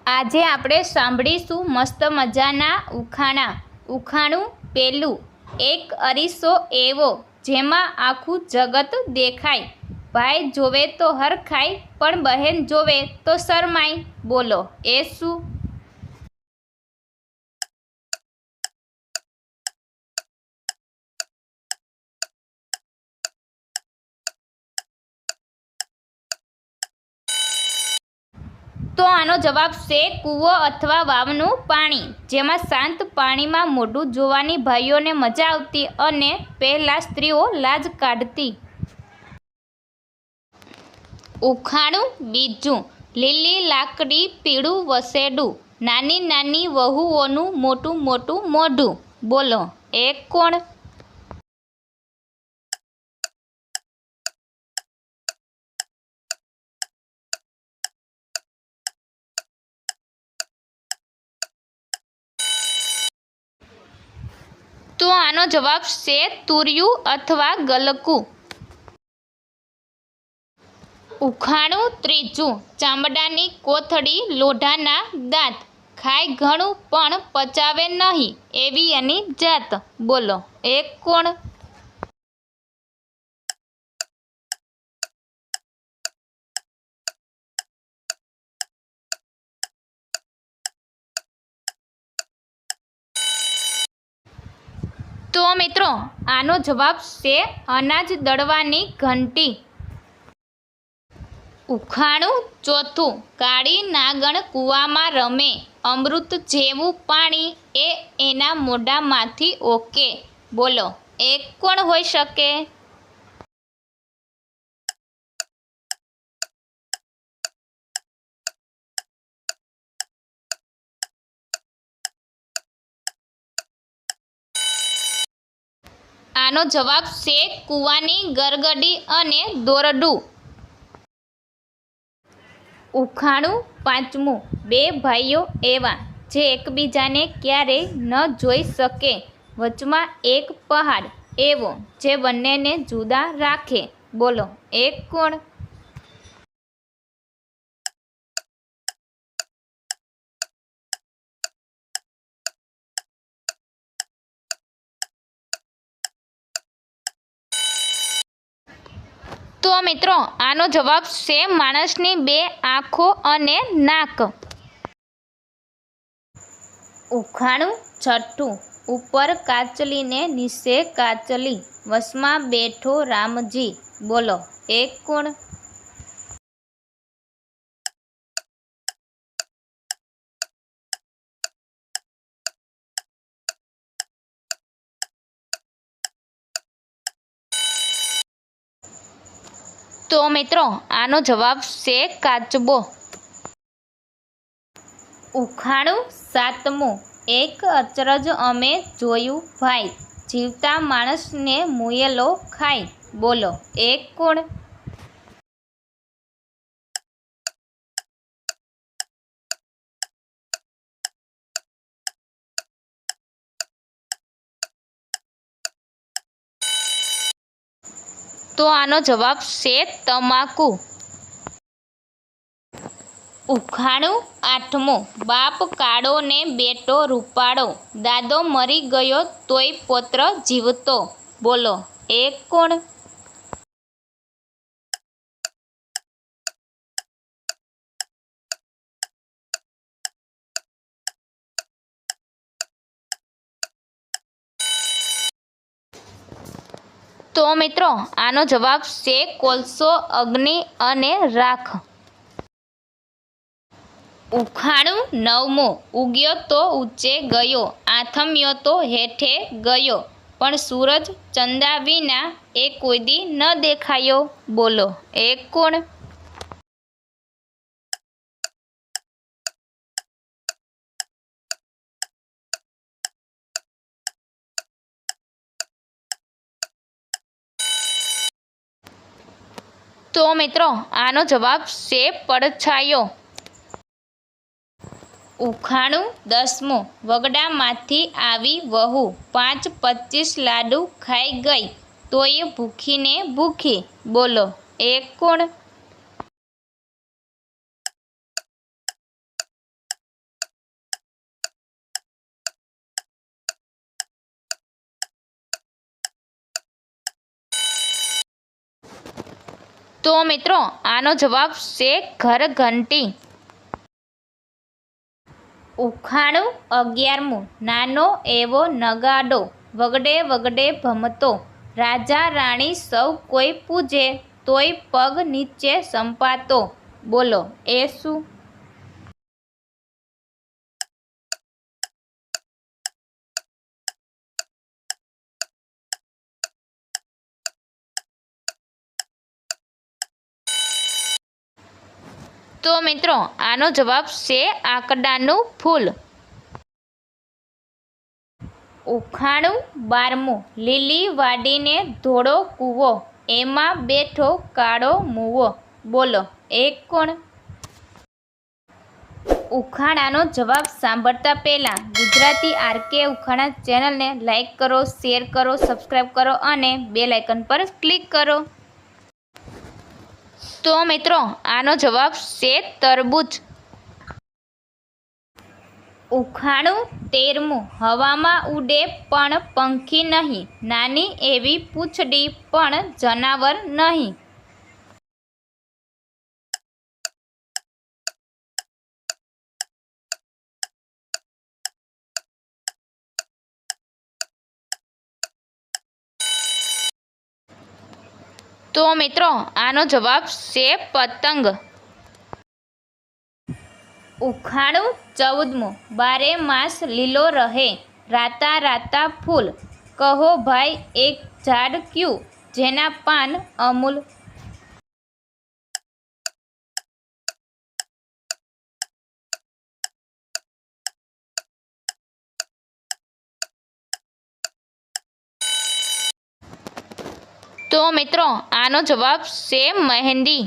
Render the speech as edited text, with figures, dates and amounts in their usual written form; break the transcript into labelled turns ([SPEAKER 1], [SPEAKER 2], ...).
[SPEAKER 1] આજે આપણે સાંભળીશું મસ્ત મજાના ઉખાણા. ઉખાણું પહેલું. એક અરીસો એવો જેમાં આખું જગત દેખાય. ભાઈ જોવે તો હરખાય, પણ બહેન જોવે તો શરમાય. બોલો એ શું? તો આનો જવાબ છે કૂવો અથવા વાવનું પાણી, જેમાં શાંત પાણીમાં મોઢું જોવાની ભાઈઓને મજા આવતી અને પહેલાં સ્ત્રીઓ લાજ કાઢતી. ઉખાણું બીજું. લીલી લાકડી પીળું વસેડું, નાની નાની વહુઓનું મોટું મોટું મોઢું. બોલો એ કોણ? તો આનો જવાબ છે તુરિયું અથવા ગલકું. ઉખાણું ત્રીજું. ચામડાની કોથળી લોઢાના દાંત, ખાય ઘણું પણ પચાવે નહીં, એવી એની જાત. બોલો એ કોણ? તો મિત્રો આનો જવાબ છે અનાજ દળવાની ઘંટી. ઉખાણું ચોથું. કાળી નાગણ કૂવામાં રમે, અમૃત જેવું પાણી એ એના મોઢામાંથી ઓકે. બોલો એ કોણ હોઈ શકે? આનો જવાબ છે કૂવાની ગરગડી અને દોરડું. ઉખાણું પાંચમું. બે ભાઈઓ એવા જે એકબીજાને ક્યારેય ન જોઈ શકે, વચમાં એક પહાડ એવો જે બંનેને જુદા રાખે. બોલો એ કોણ? તો મિત્રો આનો જવાબ છે માણસની બે આંખો અને નાક. ઉખાણું છઠ્ઠું. ઉપર કાચલીને નીચે કાચલી, વસમાં બેઠો રામજી. બોલો એ કોણ? તો મિત્રો આનો જવાબ છે કાચબો. ઉખાણું સાતમું. એક અચરજ અમે જોયું ભાઈ, જીવતા માણસને મુયેલો ખાય. બોલો એ કોણ? તો આનો જવાબ છે તમાકુ. ઉખાણું આઠમું. બાપ કાળો ને બેટો રૂપાળો, દાદો મરી ગયો તોય પૌત્ર જીવતો. બોલો એ કોણ? તો મિત્રો આનો જવાબ છે કોલસો, અગ્નિ અને રાખ. ઉખાણું નવમું. ઉગ્યો તો ઊંચે ગયો, આથમ્યો તો હેઠે ગયો, પણ સૂરજ ચંદા વિના એ કોઈ દી ન દેખાયો. બોલો એ કોણ? તો મિત્રો આનો જવાબ છે પડછાયો. ઉખાણું દસમું. વગડામાંથી આવી વહુ, 5-25 લાડુ ખાઈ ગઈ, તોય ભૂખીને ભૂખી. બોલો એ કોણ? તો મિત્રો આનો જવાબ છે ઘરઘંટી. ઉખાણું 11મું. નાનો એવો નગાડો, વગડે વગડે ભમતો, રાજા રાણી સૌ કોઈ પૂજે, તોય પગ નીચે સંપાતો. બોલો એ શું? તો મિત્રો આનો જવાબ છે આકડાનું ફૂલ. ઉખાણું 12મું. લીલી વાડીને ધોળો કૂવો, એમાં બેઠો કાળો મૂવો. બોલો એ કોણ? ઉખાણાનો જવાબ સાંભળતા પહેલાં ગુજરાતી આરકે ઉખાણા ચેનલને લાઈક કરો, શેર કરો, સબસ્ક્રાઈબ કરો અને બેલ આઇકન પર ક્લિક કરો. તો મિત્રો આનો જવાબ છે તરબૂચ. ઉખાણું 13મું. હવામાં ઉડે પણ પંખી નહીં, નાની એવી પૂંછડી પણ જનાવર નહીં. તો મિત્રો આનો જવાબ છે પતંગ. ઉખાણું 14મું. બારે માસ લીલો રહે, રાતા રાતા ફૂલ, કહો ભાઈ એક ઝાડ ક્યું, જેના પાન અમૂલ. તો મિત્રો આનો જવાબ છે મહેંદી.